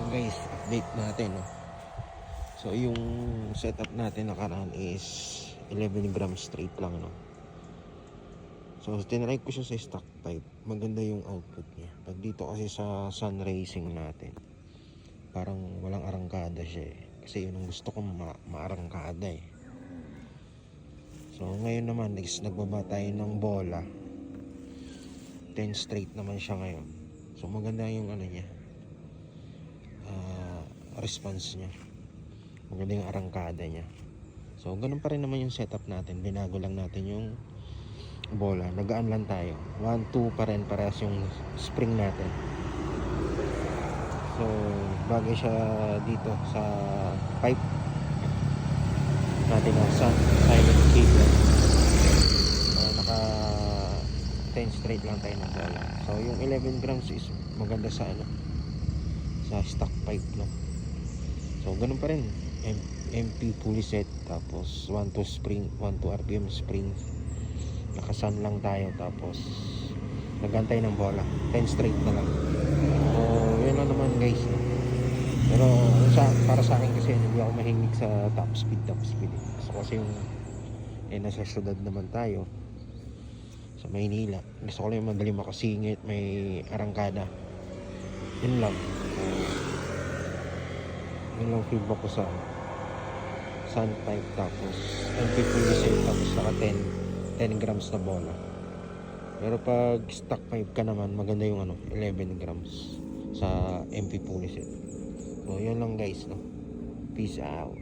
Guys, update natin, no? So yung setup natin nakaraan is 11 grams straight lang, no? So tinry ko siya sa stock type. Maganda yung output niya. Pag dito kasi sa sun racing natin, parang walang arangkada siya eh. Kasi yun ang gusto kong maarangkada eh. So ngayon naman is nagbaba tayo ng bola. 10 straight naman siya ngayon. So maganda yung ano niya, response niya. Maganda yung arangkada niya. So ganun pa rin naman yung setup natin. Binago lang natin yung bola. Nagaan lang tayo. 1-2 pa rin, parehas yung spring natin. So bagay siya dito sa pipe natin na silent cable. Naka 10 straight lang tayo ng bola. So yung 11 grams is maganda sa ano, sa stock pipe, no? So ganun pa rin, MP pulley set, tapos 1-2 spring, 1-2 RPM spring. Nakasan lang tayo, tapos nagantay ng bola. 10 straight na lang. So yun lang naman guys, no? Pero para sa akin kasi hindi ako mahilig sa top speed. So kasi yung nasa syudad naman tayo sa Maynila, gusto ko lang yung madali makasingit, may arangkada. Yun lang. Yun lang feedback ko sa sun type, tapos MP pulley set, tapos naka 10 grams na bola. Pero pag stock pipe ka naman, maganda yung 11 grams sa MP pulley set. So yun lang guys, no? Peace out.